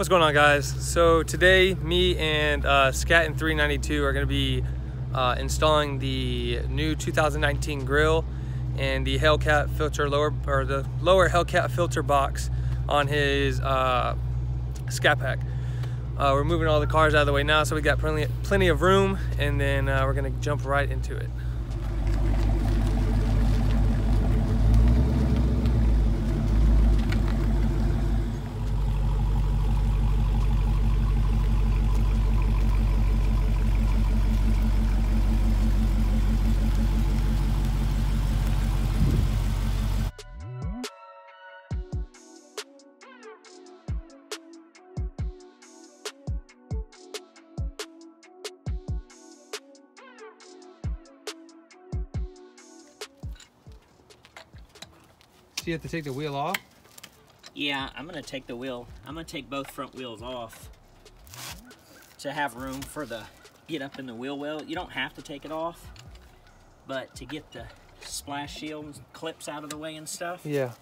What's going on, guys? So today me and Scat and 392 are going to be installing the new 2019 grill and the Hellcat filter lower Hellcat filter box on his Scat Pack. We're moving all the cars out of the way now, so we got plenty of room, and then we're going to jump right into it. So you have to take the wheel off? Yeah, I'm gonna take both front wheels off to have room for the get up in the wheel well. You don't have to take it off, but to get the splash shield clips out of the way and stuff. Yeah,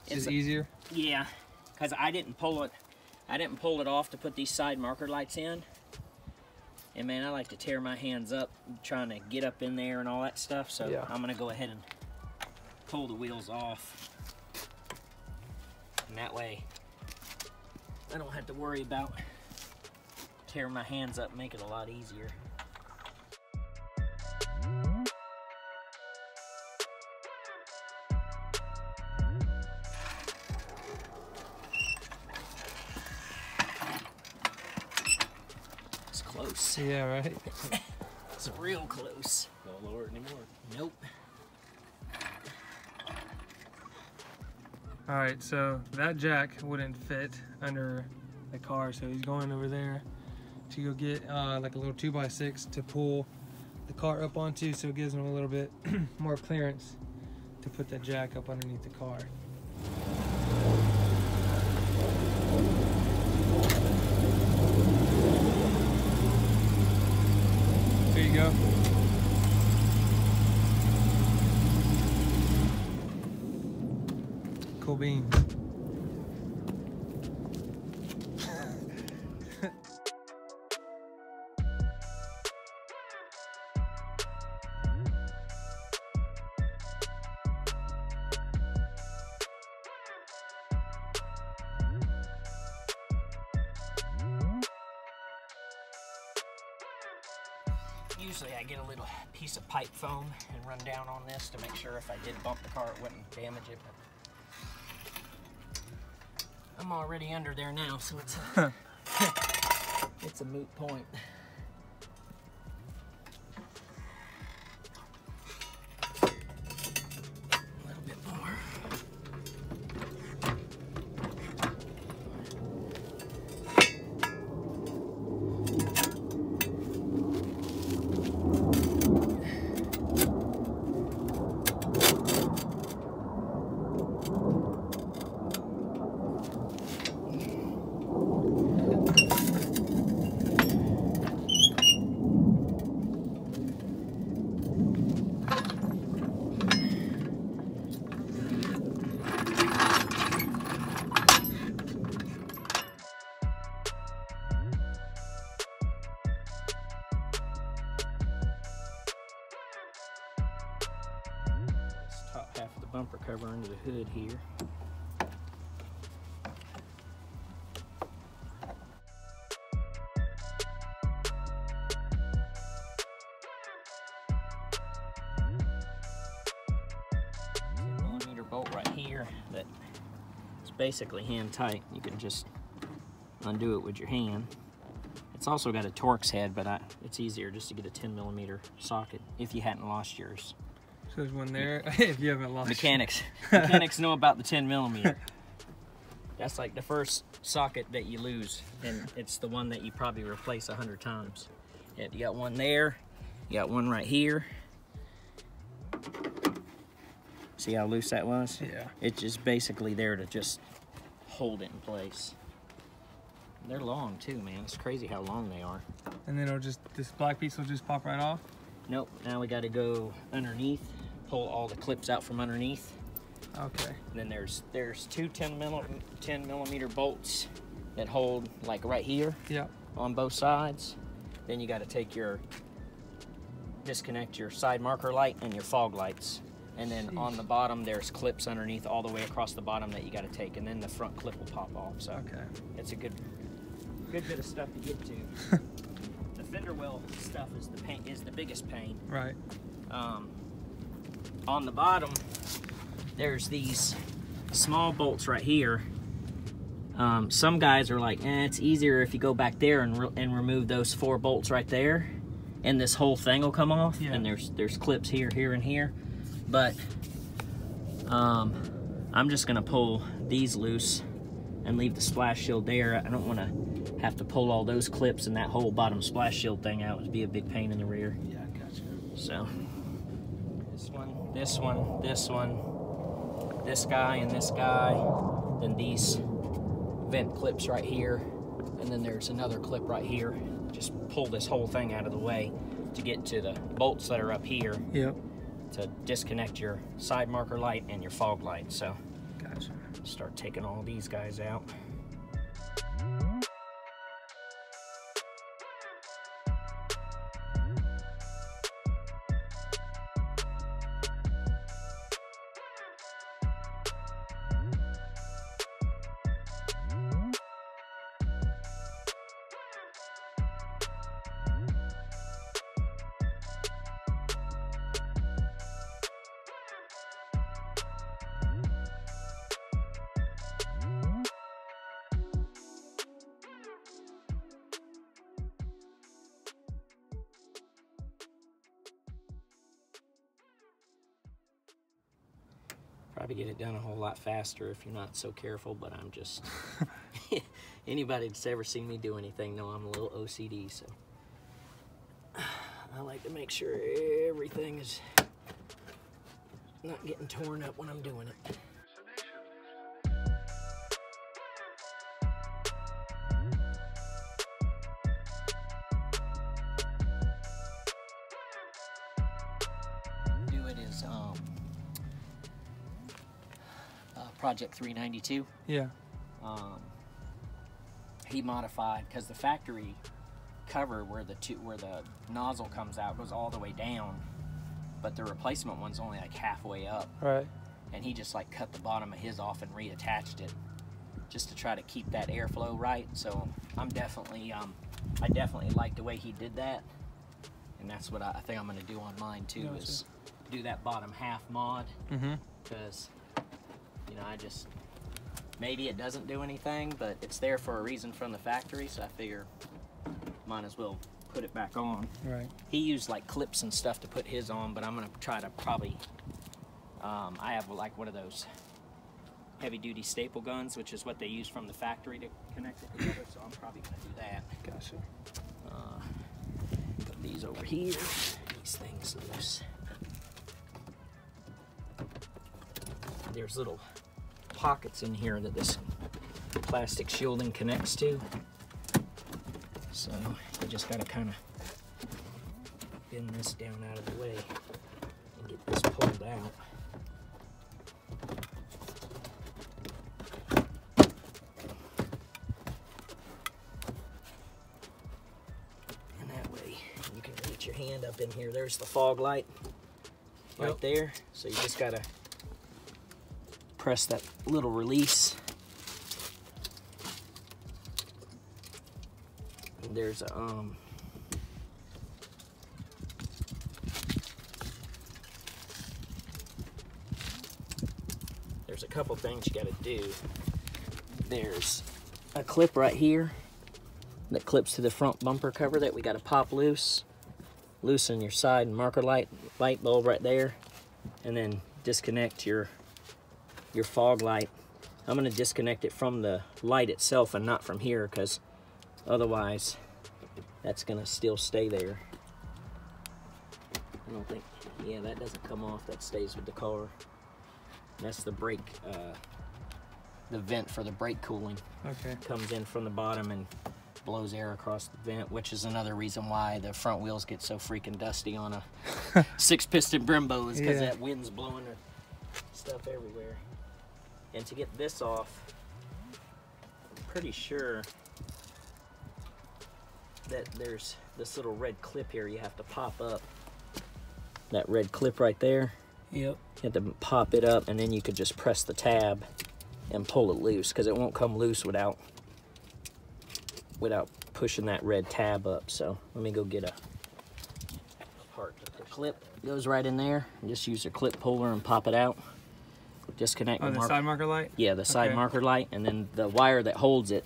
it's easier. Yeah, because I didn't pull it off to put these side marker lights in. And man, I like to tear my hands up trying to get up in there and all that stuff. So yeah. I'm gonna go ahead and pull the wheels off. And that way, I don't have to worry about tearing my hands up, make it a lot easier. It's close. Yeah, right? It's real close. Don't lower it anymore. Nope. All right, so that jack wouldn't fit under the car, so he's going over there to go get like a little 2x6 to pull the car up onto, so it gives him a little bit more clearance to put that jack up underneath the car. There you go. Cool beans. Usually I get a little piece of pipe foam and run down on this to make sure if I did bump the car it wouldn't damage it. But I'm already under there now, so it's a, it's a moot point. A little bit more. Top half of the bumper cover under the hood here. $10mm bolt right here that is basically hand tight. You can just undo it with your hand. It's also got a Torx head, but it's easier just to get a 10mm socket if you hadn't lost yours. So there's one there, if you haven't lost. Mechanics know about the 10mm. That's like the first socket that you lose, and it's the one that you probably replace 100 times. Yeah, you got one there, you got one right here. See how loose that was? Yeah. It's just basically there to just hold it in place. They're long too, man. It's crazy how long they are. And then this black piece will just pop right off? Nope, now we gotta go underneath, pull all the clips out from underneath. Okay. And then there's two 10 millimeter bolts that hold like right here. Yep. On both sides. Then you got to take your, disconnect your side marker light and your fog lights. And then on the bottom, there's clips underneath all the way across the bottom that you got to take, and then the front clip will pop off. So okay, it's a good bit of stuff to get to. The fender well stuff is the biggest pain. Right. On the bottom, there's these small bolts right here. Some guys are like, it's easier if you go back there and remove those 4 bolts right there, and this whole thing will come off. Yeah. And there's clips here, here, and here. But I'm just gonna pull these loose and leave the splash shield there. I don't want to have to pull all those clips and that whole bottom splash shield thing out. It would be a big pain in the rear. Yeah, I gotcha. So this one, this one, this one, this guy, and this guy. Then these vent clips right here, and then there's another clip right here. Just pull this whole thing out of the way to get to the bolts that are up here. Yep. To disconnect your side marker light and your fog light. So gotcha. Start taking all these guys out. Probably get it done a whole lot faster if you're not so careful, but I'm just, anybody that's ever seen me do anything know I'm a little OCD, so I like to make sure everything is not getting torn up when I'm doing it. Do it is Project 392. Yeah. He modified, because the factory cover where the nozzle comes out goes all the way down, but the replacement one's only like halfway up. Right. And he just like cut the bottom of his off and reattached it just to try to keep that airflow right. So I'm definitely I definitely like the way he did that, and that's what I think I'm going to do on mine too. Gotcha. Is do that bottom half mod, because you know, I just, maybe it doesn't do anything, but it's there for a reason from the factory, so I figure might as well put it back on. Right. He used like clips and stuff to put his on, but I'm gonna try to probably, I have like one of those heavy duty staple guns, which is what they use from the factory to connect it together, so I'm probably gonna do that. Gotcha. Put these over here, these things loose. There's little pockets in here that this plastic shielding connects to. So you just gotta kind of bend this down out of the way and get this pulled out. And that way you can reach your hand up in here. There's the fog light right there. So you just gotta press that little release. And there's a there's a couple things you got to do. There's a clip right here that clips to the front bumper cover that we got to pop loose. Loosen your side marker light bulb right there, and then disconnect your fog light. I'm going to disconnect it from the light itself and not from here, because otherwise that's going to still stay there. I don't think, yeah, that doesn't come off. That stays with the car. That's the brake, the vent for the brake cooling. Okay. Comes in from the bottom and blows air across the vent, which is another reason why the front wheels get so freaking dusty on a 6-piston Brembo, is because that wind's blowing stuff everywhere. And to get this off, pretty sure that there's this little red clip here you have to pop up. That red clip right there. Yep. You have to pop it up, and then you could just press the tab and pull it loose, because it won't come loose without pushing that red tab up. So let me go get a part. The clip goes right in there. Just use a clip puller and pop it out. Disconnect the side marker light? Yeah, the side marker light, and then the wire that holds it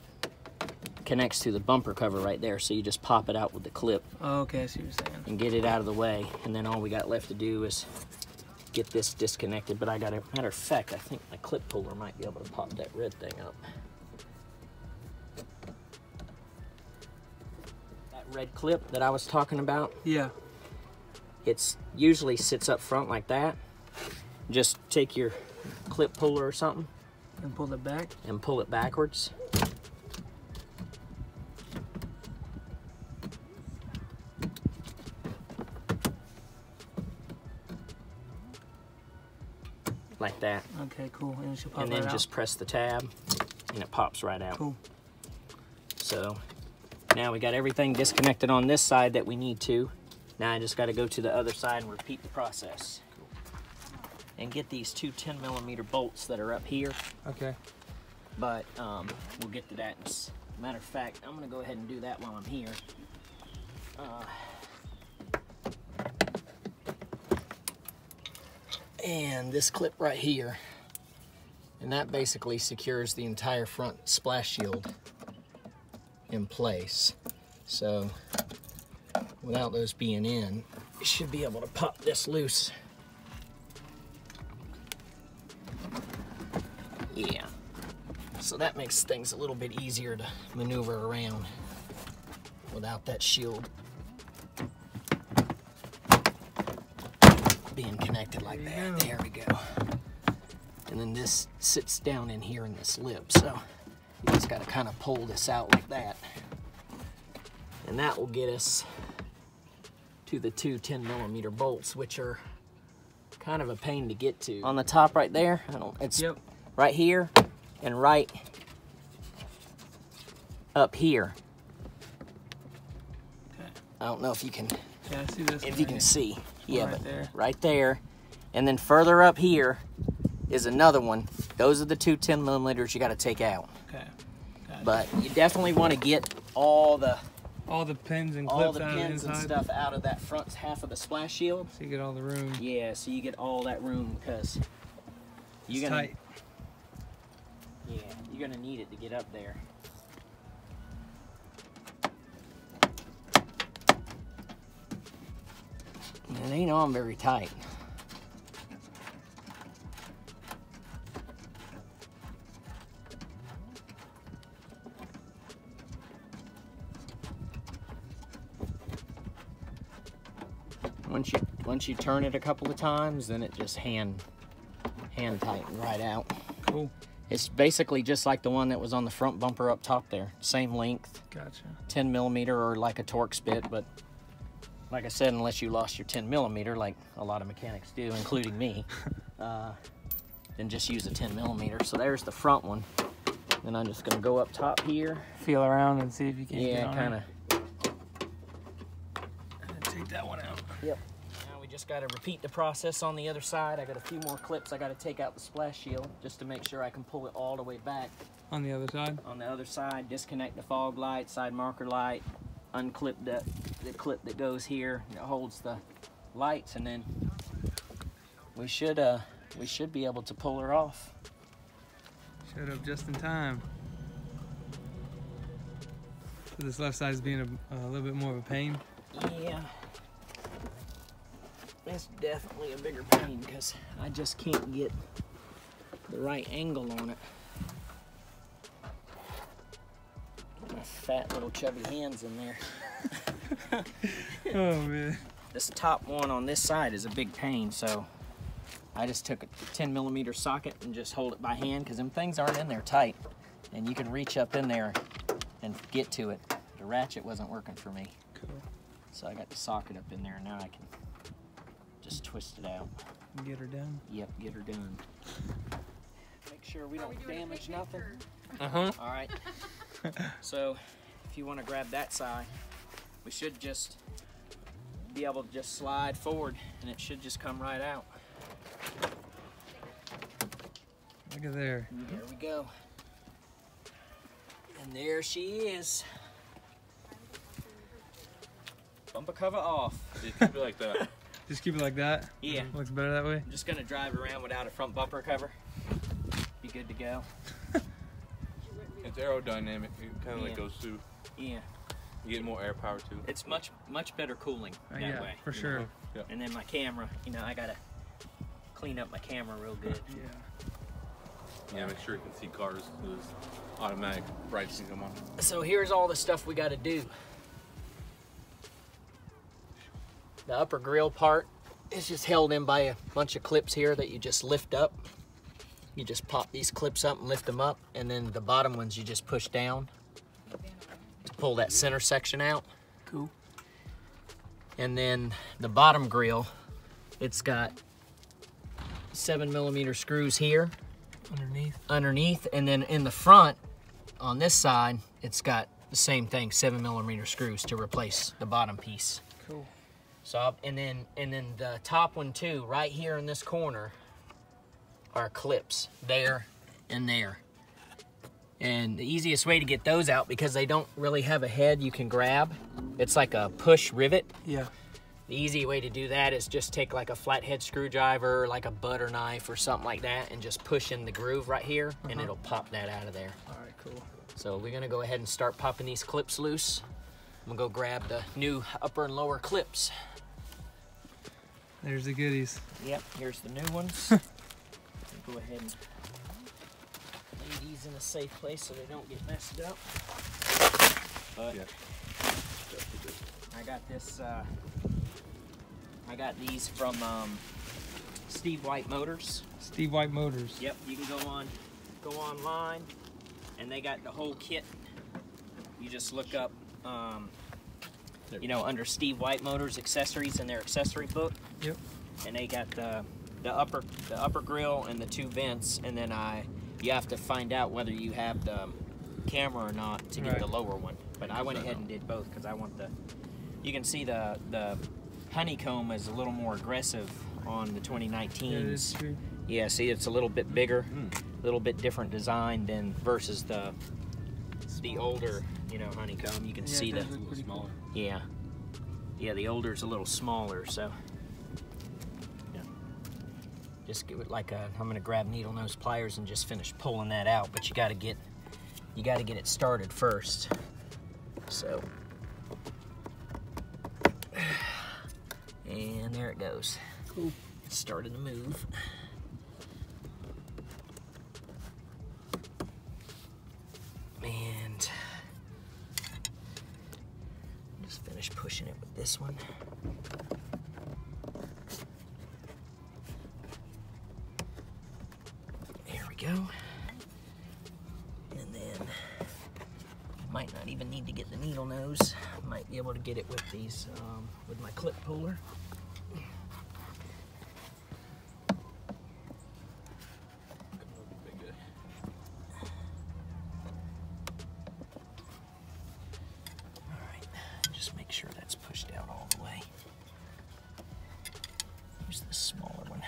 connects to the bumper cover right there, so you just pop it out with the clip. Oh, okay, I see what you're saying. And get it out of the way, and then all we got left to do is get this disconnected. But I got a, matter of fact, I think my clip puller might be able to pop that red thing up. That red clip that I was talking about, yeah, it's usually sits up front like that. Just take your clip puller or something and pull it back and pull it backwards. like that. Okay, cool. And, it should pop and then right just out. press the tab and it pops right out. Cool. So now we got everything disconnected on this side that we need to. Now I just got to go to the other side and repeat the process. Cool. And get these two 10mm bolts that are up here. Okay. But we'll get to that. Matter of fact, I'm going to go ahead and do that while I'm here. And this clip right here, and that basically secures the entire front splash shield in place. So without those being in, you should be able to pop this loose. Yeah, so that makes things a little bit easier to maneuver around without that shield being connected like that. There we go. And then this sits down in here in this lip, so you just got to kind of pull this out like that. And that will get us to the two 10mm bolts, which are kind of a pain to get to. On the top right there, it's right here and right up here. Okay. I don't know if you can, yeah, I see this if you can see. Yeah, right but there. Right there. And then further up here is another one. Those are the two 10mm you got to take out. Okay. Gotcha. But you definitely want to get all the pins and clips and stuff out of that front half of the splash shield. So you get all the room. Yeah, so you get all that room, because It's tight. Yeah, you're gonna need it to get up there. And it ain't on very tight. Once you turn it a couple of times, then it just hand tighten right out. Cool. It's basically just like the one that was on the front bumper up top there. Same length. Gotcha. 10mm or like a Torx bit, but like I said, unless you lost your 10mm, like a lot of mechanics do, including me, then just use a 10mm. So there's the front one. Then I'm just gonna go up top here. Feel around and see if you can get on kind of. Take that one out. Yep. Now we just got to repeat the process on the other side. I got a few more clips I got to take out the splash shield just to make sure I can pull it all the way back. On the other side? On the other side, disconnect the fog light, side marker light, unclip the clip that goes here that holds the lights, and then we should be able to pull her off. Showed up just in time. So this left side is being a little bit more of a pain. Yeah. It's definitely a bigger pain because I just can't get the right angle on it. My fat little chubby hands in there. Oh man. This top one on this side is a big pain, so I just took a 10mm socket and just hold it by hand, because them things aren't in there tight, and you can reach up in there and get to it. The ratchet wasn't working for me. Cool. So I got the socket up in there, and now I can just twist it out. Get her done? Yep, get her done. Make sure we don't damage nothing. Uh-huh. All right. So if you want to grab that side, we should just be able to just slide forward and it should just come right out. Look at there. There we go. And there she is. Bumper cover off. Just keep it like that. Just keep it like that? Yeah. Looks better that way? I'm just gonna drive around without a front bumper cover. Be good to go. It's aerodynamic. It kind of like goes through. Yeah. You get more air power too. It's much better cooling that yeah, way. for sure. Yeah. And then my camera, you know, I gotta clean up my camera real good. Yeah, make sure you can see cars. There's automatic brights can come on. So here's all the stuff we gotta do. The upper grill part is just held in by a bunch of clips here that you just lift up. You just pop these clips up and lift them up, and then the bottom ones you just push down to pull that center section out. Cool. And then the bottom grill, it's got 7mm screws here underneath, and then in the front on this side it's got the same thing, 7mm screws to replace the bottom piece. Cool. So and then the top one too, right here in this corner are clips there and there. And the easiest way to get those out, because they don't really have a head you can grab, it's like a push rivet. Yeah. The easy way to do that is just take like a flathead screwdriver, like a butter knife or something like that, and just push in the groove right here, and it'll pop that out of there. All right, cool. So we're gonna go ahead and start popping these clips loose. I'm gonna go grab the new upper and lower clips. There's the goodies. Yep, here's the new ones. Go ahead and lay these in a safe place so they don't get messed up. But Yeah. I got this. I got these from Steve White Motors. Steve White Motors. Yep, you can go online, and they got the whole kit. You just look up, you know, under Steve White Motors accessories in their accessory book. Yep. And they got the upper grill and the two vents, and then you have to find out whether you have the camera or not to get the lower one. But I went ahead and did both because I want the. You can see the honeycomb is a little more aggressive on the 2019s. Yeah, that's true. Yeah, see, it's a little bit bigger, a little bit different design than versus the older, you know, honeycomb. You can see the Smaller. yeah, the older's a little smaller. So yeah, just give it like a. I'm gonna grab needle nose pliers and just finish pulling that out. But you gotta get it started first. So. And there it goes. Cool. It's starting to move. And just finish pushing it with this one. There we go. And then might not even need to get the needle nose. Might be able to get it with these, with my clip puller. Alright, just make sure that's pushed out all the way. Here's the smaller one.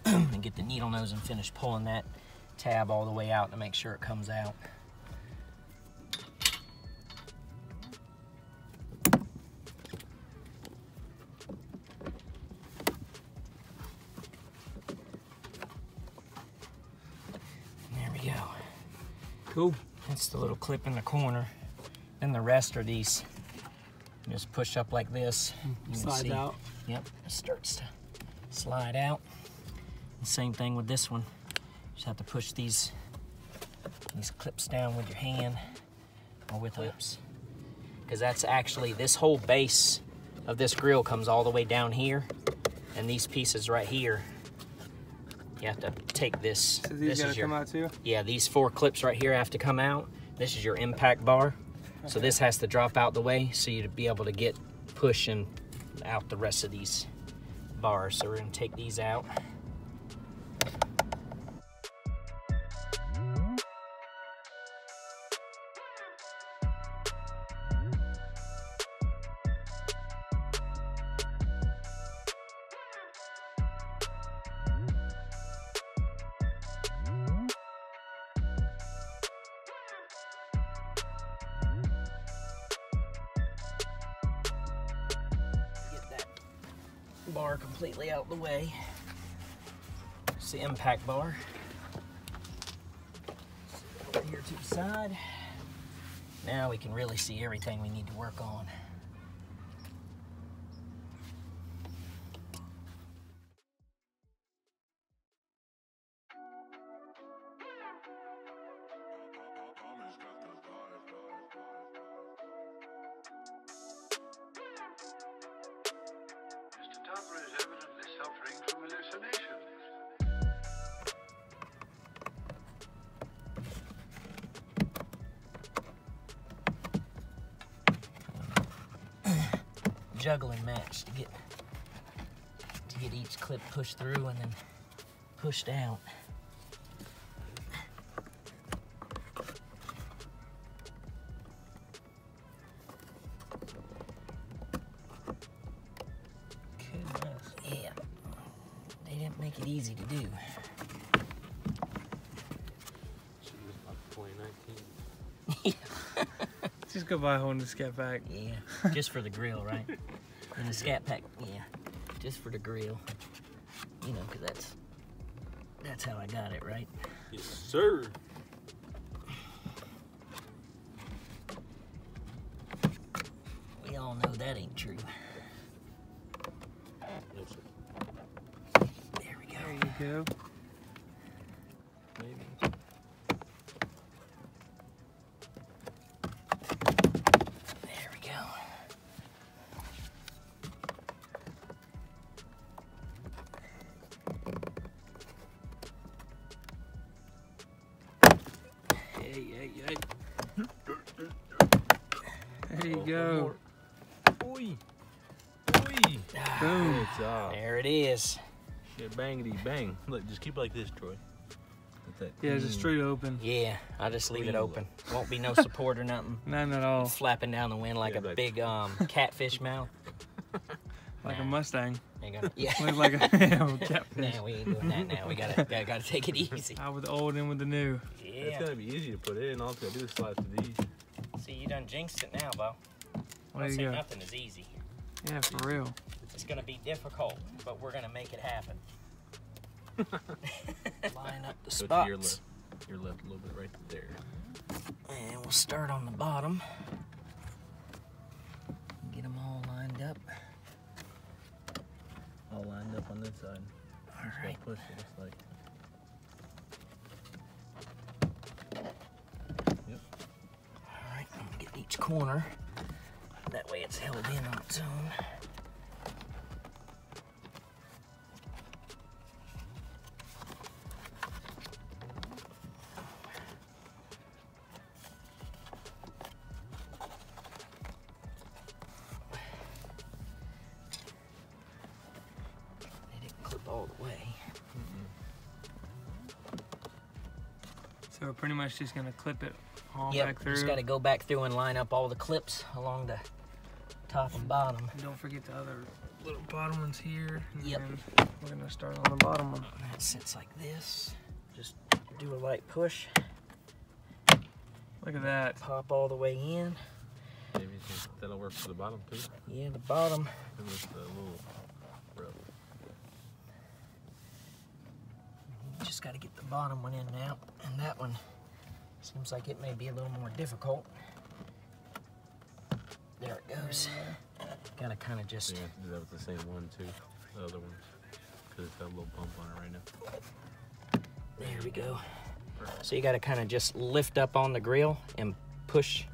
And get the needle nose and finish pulling that tab all the way out to make sure it comes out. There we go. Cool. That's the little clip in the corner. Then the rest are these. You just push up like this. Slides out. Yep, it starts to slide out. Same thing with this one. Just have to push these clips down with your hand or with clips, because that's actually, this whole base of this grill comes all the way down here, and these pieces right here, you have to take this. So these gotta come out too? Yeah, these 4 clips right here have to come out. This is your impact bar. So this has to drop out the way so you to be able to get pushing out the rest of these bars. So we're gonna take these out. Bar completely out the way. It's the impact bar. Over here to the side. Now we can really see everything we need to work on. Is evidently suffering from hallucinations. Juggling match to get each clip pushed through and then pushed out. Yeah, they didn't make it easy to do. Should have been 2019. Just go buy a Honda Scat Pack. Yeah, just for the grill, right? And the Scat Pack, yeah, just for the grill. You know, because that's how I got it, right? Yes, sir. We all know that ain't true. Yes, sir. There we go. There you go. Maybe. There we go. Hey. There you go. Oi. Boom. It's off. There it is. Yeah, bangity bang. Look, just keep it like this, Troy. Let that Yeah, just clean- straight open. Yeah, I just leave it Clean open. Won't be no support or nothing. None at all. Flapping down the wind like Yeah, a like- big catfish mouth. Like a Nah. Mustang. Ain't gonna, yeah. Look like a catfish. Nah, we ain't doing that now. We gotta take it easy. Out with the old and with the new. It's Yeah. gonna be easy to put in. All it's gonna do is slide through these. See, you done jinxed it now, Bo. There Don't you say go. nothing is easy. Yeah, for real. It's gonna be difficult, but we're gonna make it happen. Line up the So to spots. your left a little bit right there. And we'll start on the bottom. Get them all lined up. All lined up on this side. All Just right. gotta push it. It's like. Yep. All right, I'm gonna get each corner. That way it's held in on its own. They didn't clip all the way. So we're pretty much just gonna clip it all Yep, back through. just gotta go back through and line up all the clips along the top and bottom. And don't forget the other little bottom ones here. And Yep. then we're gonna start on the bottom one. That sits like this. Just do a light push, Look at that. pop all the way in. Maybe you think that'll work for the bottom too. Yeah, the bottom. And with the little rub. Just got to get the bottom one in and out, and that one seems like it may be a little more difficult. There it goes. Got to kind of So just, you have to do that with the same one too. The other ones. Because it's got a little bump on it right now. there we go. So you got to kind of just lift up on the grill and push,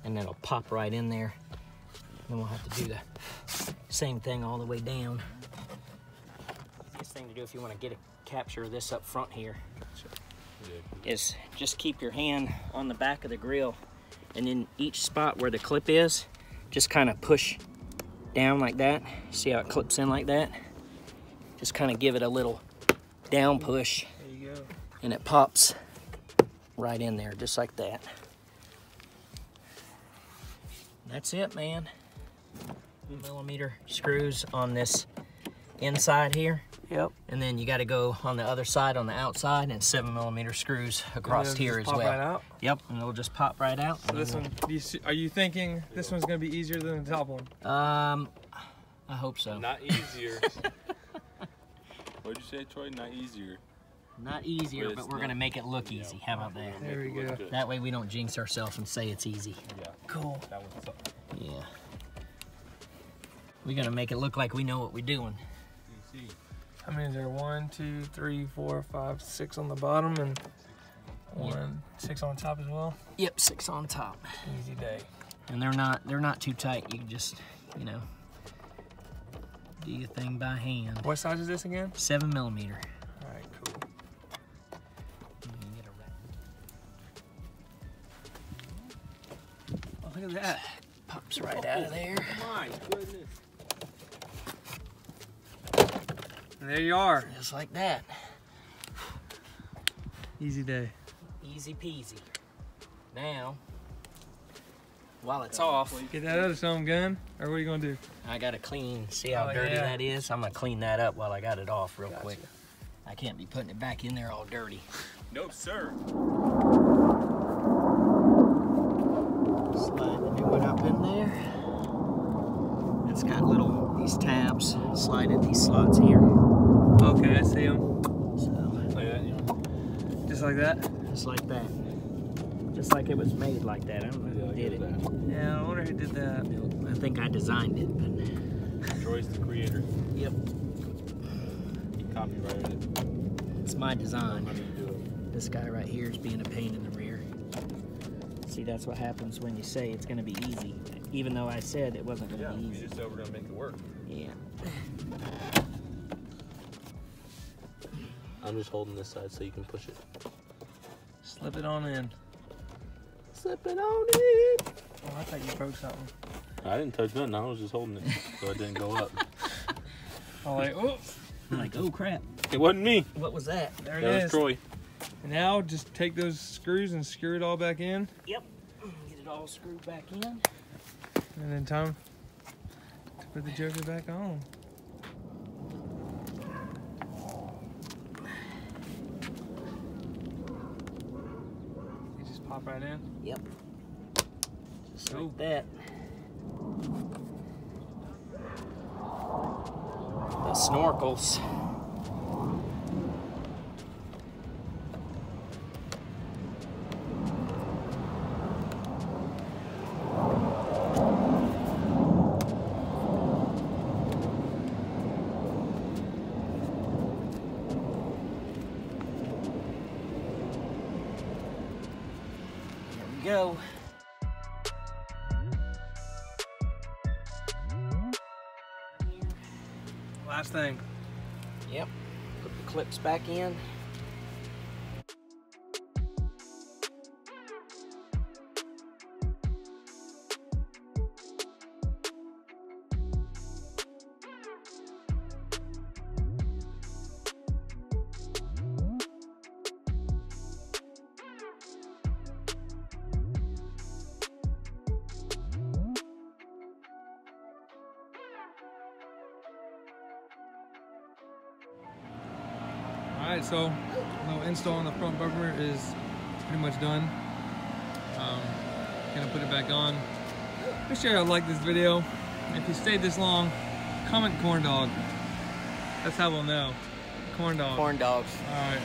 and then it'll pop right in there. Then we'll have to do the same thing all the way down. Best thing to do if you want to get a capture of this up front here Yeah. is just keep your hand on the back of the grill And then each spot where the clip is, just kind of push down like that. See how it clips in like that? Just kind of give it a little down push. There you go. And it pops right in there, just like that. That's it, man. 2mm screws on this inside here. Yep. And then you got to go on the other side, on the outside, and 7mm screws across here as well. Pop right out? Yep, and it'll just pop right out. So this one, are you thinking this one's gonna be easier than the top one? I hope so. Not easier. What'd you say, Troy? Not easier. Not easier, but we're gonna make it look easy. How about that? There we go. That way we don't jinx ourselves and say it's easy. Yeah. Cool. That one's up. Yeah. We're gonna make it look like we know what we're doing. Easy. How many is there? 1, 2, 3, 4, 5, 6 on the bottom, and 6 on top as well. Yep, 6 on top. Easy day. And they're not too tight. You can just, you know, do your thing by hand. What size is this again? 7mm. All right, cool. Oh, look at that. Pops right out of there. My goodness. And there you are. Just like that. Easy day. Easy peasy. Now, while it's off, Get that other some gun, or what are you gonna do? I gotta clean. See how Oh, dirty yeah. that is? I'm gonna clean that up while I got it off real quick. I can't be putting it back in there all dirty. No, sir. Slide the new one up in there. It's got these tabs. Slide in these slots here. Okay, I see them. So, Like that, you know? Just like that? just like that. Just like it was made like that. I don't know who did it. Yeah, I wonder who did that. I think I designed it, but Troy's the creator. yep, He copyrighted it. it's my design. How do you do it? This guy right here is being a pain in the rear. See, that's what happens when you say it's gonna be easy. Even though I said it wasn't gonna be You easy. just said we're gonna make it work. Yeah. I'm just holding this side so you can push it. Slip it on in. Slip it on it. Oh, I thought you broke something. I didn't touch nothing. I was just holding it so it didn't go up. I'm like, oh, I'm like, oh crap. It wasn't me. What was that? there it That was is. Troy. And now just take those screws and screw it all back in, Yep. Get it all screwed back in. and then time to put the Joker back on. You just pop right in. Yep. Just Cool. like that. The snorkels. There we go. Last thing. Yep. Put the clips back in. Alright, so the install on the front bumper is pretty much done. Gonna put it back on. Make sure you like this video. If you stayed this long, comment corn dog. That's how we'll know. Corn dog. Corn dogs. Alright.